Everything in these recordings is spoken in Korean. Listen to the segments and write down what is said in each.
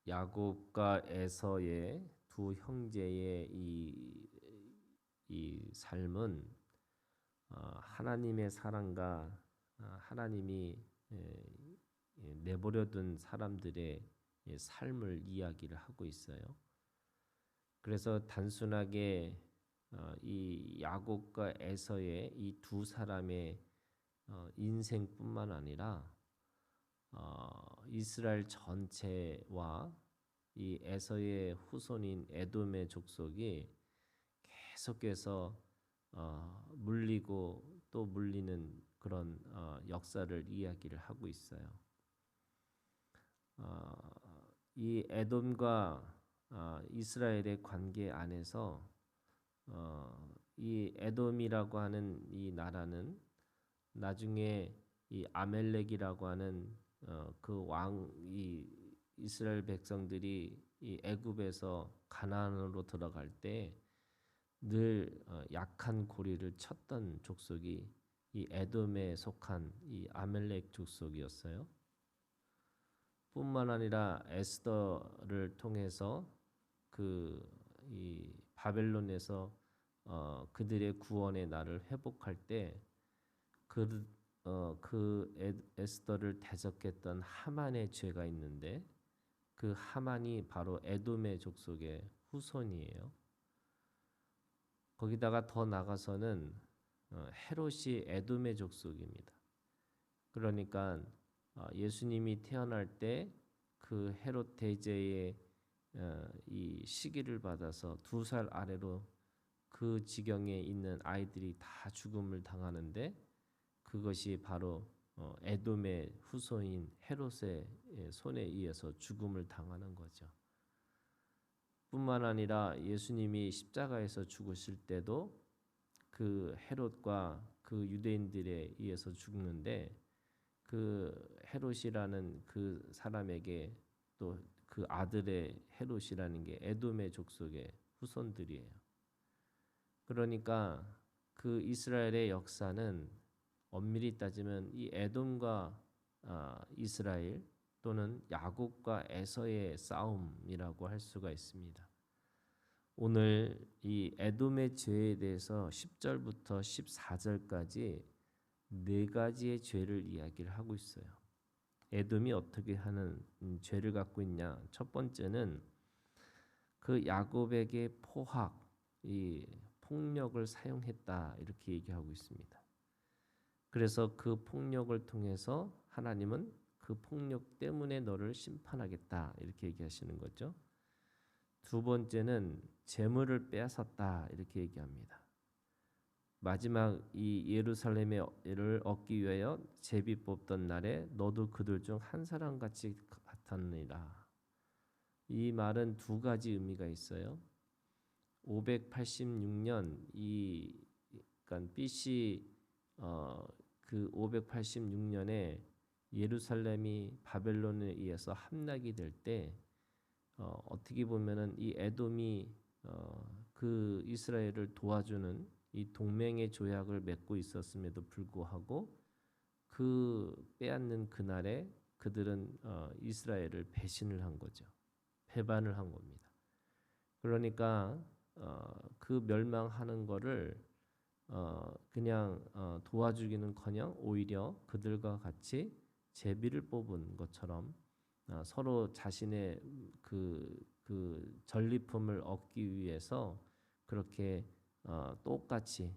야곱과 에서의 두 형제의 이 삶은 하나님의 사랑과 하나님이 내버려둔 사람들의 삶을 이야기를 하고 있어요. 그래서 단순하게 이 야곱과 에서의 이 두 사람의 인생뿐만 아니라 이스라엘 전체와 이 에서의 후손인 에돔의 족속이 계속해서 물리고 또 물리는 그런 역사를 이야기를 하고 있어요. 이 에돔과 이스라엘의 관계 안에서 이 에돔이라고 하는 이 나라는 나중에 이 아멜렉이라고 하는 그 이 이스라엘 백성들이 이 애굽에서 가나안으로 들어갈 때 늘 약한 고리를 쳤던 족속이 이 에돔에 속한 이 아멜렉 족속이었어요. 뿐만 아니라 에스더를 통해서 이 바벨론에서 그들의 구원의 날을 회복할 때 에스더를 대적했던 하만의 죄가 있는데 그 하만이 바로 에돔의 족속의 후손이에요. 거기다가 더 나가서는 헤롯이 에돔의 족속입니다. 그러니까 예수님이 태어날 때 그 헤롯 대제의 이 시기를 받아서 2살 아래로 그 지경에 있는 아이들이 다 죽음을 당하는데 그것이 바로 에돔의 후손인 헤롯의 손에 의해서 죽음을 당하는 거죠. 뿐만 아니라 예수님이 십자가에서 죽으실 때도 그 헤롯과 그 유대인들에 의해서 죽는데 그 헤롯이라는 그 사람에게 또 그 아들의 헤롯이라는 게 에돔의 족속의 후손들이에요. 그러니까 그 이스라엘의 역사는 엄밀히 따지면 이 에돔과 이스라엘 또는 야곱과 에서의 싸움이라고 할 수가 있습니다. 오늘 이 에돔의 죄에 대해서 10절부터 14절까지 네 가지의 죄를 이야기를 하고 있어요. 에돔이 어떻게 하는 죄를 갖고 있냐? 첫 번째는 그 야곱에게 이 폭력을 사용했다 이렇게 얘기하고 있습니다. 그래서 그 폭력을 통해서 하나님은 그 폭력 때문에 너를 심판하겠다 이렇게 얘기하시는 거죠. 두 번째는 재물을 빼앗았다 이렇게 얘기합니다. 마지막 이 예루살렘을 얻기 위하여 제비 뽑던 날에 너도 그들 중 한 사람 같이 같았느니라. 이 말은 두 가지 의미가 있어요. 586년 그러니까 BC 그 586년에 예루살렘이 바벨론에 의해서 함락이 될 때 어떻게 보면은 이 에돔이 그 이스라엘을 도와주는 이 동맹의 조약을 맺고 있었음에도 불구하고 그 빼앗는 그날에 그들은 이스라엘을 배신을 한 거죠. 배반을 한 겁니다. 그러니까 그 멸망하는 거를 그냥 도와주기는커녕 오히려 그들과 같이 제비를 뽑은 것처럼 서로 자신의 그 전리품을 얻기 위해서 그렇게 똑같이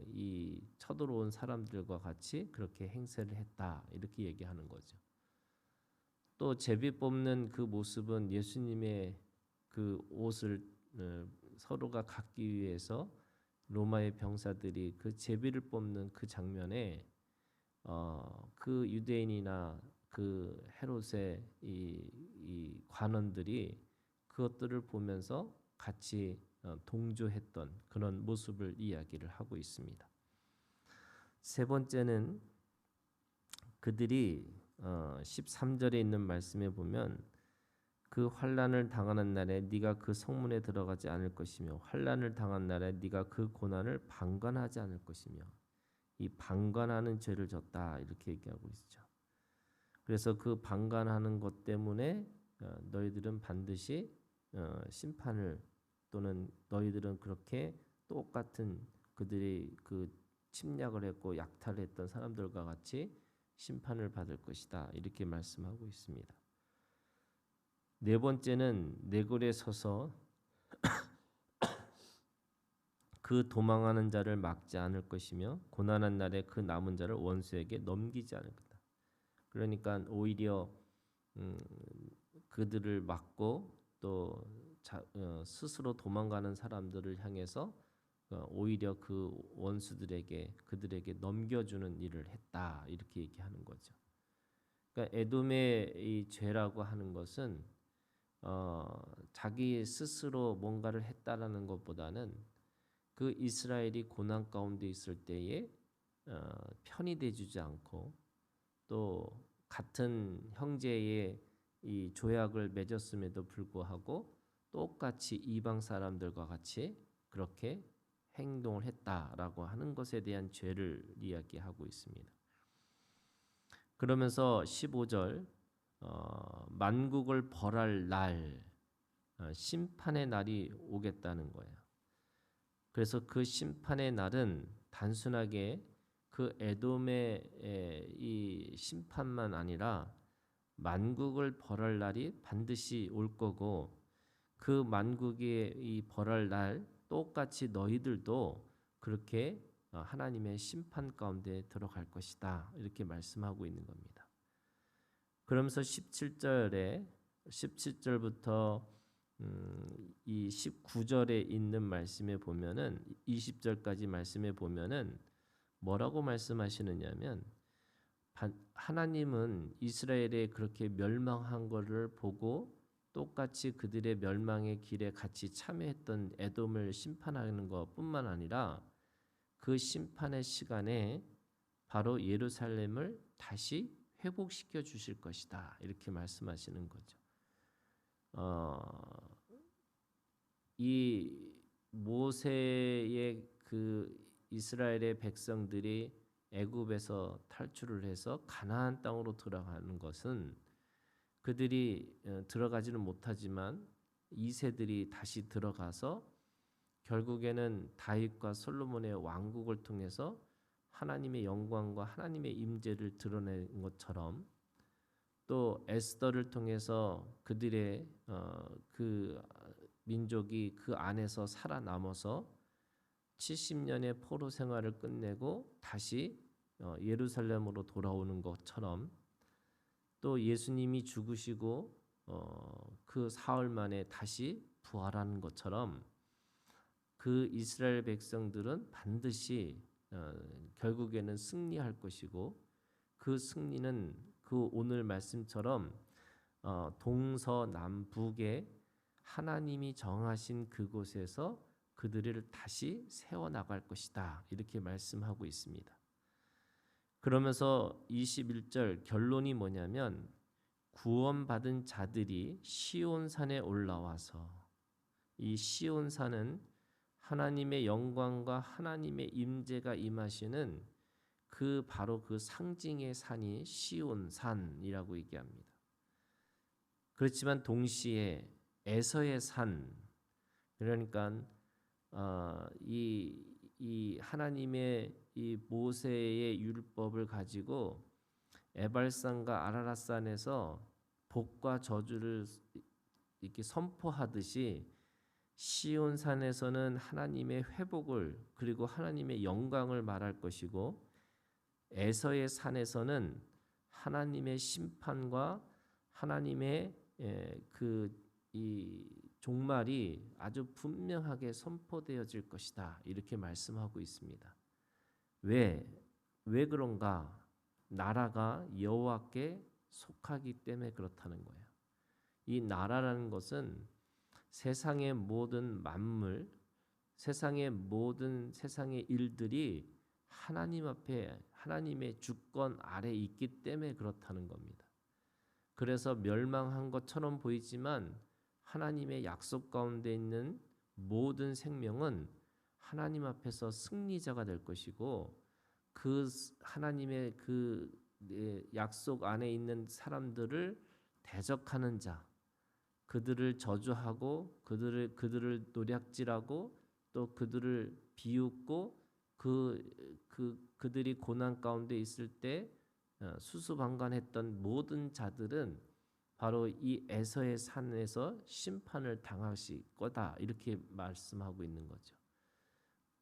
이 쳐들어온 사람들과 같이 그렇게 행세를 했다 이렇게 얘기하는 거죠. 또 제비 뽑는 그 모습은 예수님의 그 옷을 서로가 갖기 위해서 로마의 병사들이 그 제비를 뽑는 그 장면에 그 유대인이나 그 헤롯의 이 관원들이 그것들을 보면서 같이 동조했던 그런 모습을 이야기를 하고 있습니다. 세 번째는 그들이 13절에 있는 말씀에 보면 그 환난을 당하는 날에 네가 그 성문에 들어가지 않을 것이며 환난을 당한 날에 네가 그 고난을 방관하지 않을 것이며 이 방관하는 죄를 졌다 이렇게 얘기하고 있죠. 그래서 그 방관하는 것 때문에 너희들은 반드시 심판을 또는 너희들은 그렇게 똑같은 그들이 그 침략을 했고 약탈했던 사람들과 같이 심판을 받을 것이다. 이렇게 말씀하고 있습니다. 네 번째는 내골에 서서 그 도망하는 자를 막지 않을 것이며 고난한 날에 그 남은 자를 원수에게 넘기지 않을 거다. 그러니까 오히려 그들을 막고 또 스스로 도망가는 사람들을 향해서 오히려 그 원수들에게 그들에게 넘겨주는 일을 했다 이렇게 얘기하는 거죠. 그러니까 에돔의 이 죄라고 하는 것은 자기 스스로 뭔가를 했다라는 것보다는 그 이스라엘이 고난 가운데 있을 때에 편히 대주지 않고 또 같은 형제의 이 조약을 맺었음에도 불구하고 똑같이 이방 사람들과 같이 그렇게 행동을 했다라고 하는 것에 대한 죄를 이야기하고 있습니다. 그러면서 15절 만국을 벌할 날 심판의 날이 오겠다는 거예요. 그래서 그 심판의 날은 단순하게 그 에돔의 이 심판만 아니라 만국을 벌할 날이 반드시 올 거고 그 만국의 이 벌할 날 똑같이 너희들도 그렇게 하나님의 심판 가운데 들어갈 것이다. 이렇게 말씀하고 있는 겁니다. 그러면서 17절부터 이 19절에 있는 말씀에 보면은 20절까지 말씀에 보면은 뭐라고 말씀하시느냐면 하나님은 이스라엘의 그렇게 멸망한 것을 보고 똑같이 그들의 멸망의 길에 같이 참여했던 에돔을 심판하는 것뿐만 아니라 그 심판의 시간에 바로 예루살렘을 다시 회복시켜 주실 것이다. 이렇게 말씀하시는 거죠. 이 모세의 그 이스라엘의 백성들이 애굽에서 탈출을 해서 가나안 땅으로 들어가는 것은 그들이 들어가지는 못하지만 2세들이 다시 들어가서 결국에는 다윗과 솔로몬의 왕국을 통해서 하나님의 영광과 하나님의 임재를 드러낸 것처럼 또 에스더를 통해서 그들의 그 민족이 그 안에서 살아남아서 70년의 포로 생활을 끝내고 다시 예루살렘으로 돌아오는 것처럼 또 예수님이 죽으시고 그 사흘 만에 다시 부활하는 것처럼 그 이스라엘 백성들은 반드시 결국에는 승리할 것이고 그 승리는 그 오늘 말씀처럼 동서남북에 하나님이 정하신 그곳에서 그들을 다시 세워나갈 것이다. 이렇게 말씀하고 있습니다. 그러면서 21절 결론이 뭐냐면 구원받은 자들이 시온산에 올라와서 이 시온산은 하나님의 영광과 하나님의 임재가 임하시는 그 바로 그 상징의 산이 시온산이라고 얘기합니다. 그렇지만 동시에 에서의 산 그러니까 이 하나님의 이 모세의 율법을 가지고 에발산과 아라랏산에서 복과 저주를 이렇게 선포하듯이 시온산에서는 하나님의 회복을 그리고 하나님의 영광을 말할 것이고 에서의 산에서는 하나님의 심판과 하나님의 이 종말이 아주 분명하게 선포되어질 것이다. 이렇게 말씀하고 있습니다. 왜 그런가? 나라가 여호와께 속하기 때문에 그렇다는 거예요. 이 나라라는 것은 세상의 모든 만물, 세상의 일들이 하나님 앞에 하나님의 주권 아래 있기 때문에 그렇다는 겁니다. 그래서 멸망한 것처럼 보이지만 하나님의 약속 가운데 있는 모든 생명은 하나님 앞에서 승리자가 될 것이고 그 하나님의 그 약속 안에 있는 사람들을 대적하는 자 그들을 저주하고 그들을 노략질하고 또 그들을 비웃고 그들이 고난 가운데 있을 때 수수방관했던 모든 자들은 바로 이 에서의 산에서 심판을 당하실 거다 이렇게 말씀하고 있는 거죠.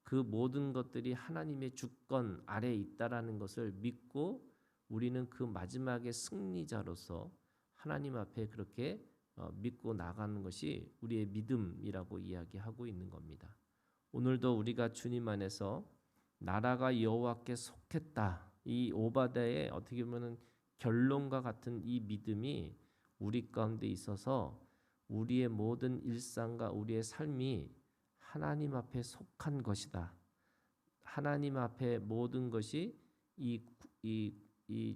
그 모든 것들이 하나님의 주권 아래에 있다라는 것을 믿고 우리는 그 마지막의 승리자로서 하나님 앞에 그렇게 믿고 나가는 것이 우리의 믿음이라고 이야기하고 있는 겁니다. 오늘도 우리가 주님 안에서 나라가 여호와께 속했다. 이 오바댜의 어떻게 보면 결론과 같은 이 믿음이 우리 가운데 있어서 우리의 모든 일상과 우리의 삶이 하나님 앞에 속한 것이다. 하나님 앞에 모든 것이 이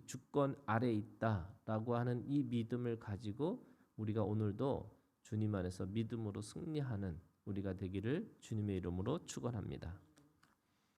주권 아래에 있다라고 하는 이 믿음을 가지고 우리가 오늘도 주님 안에서 믿음으로 승리하는 우리가 되기를 주님의 이름으로 축원합니다.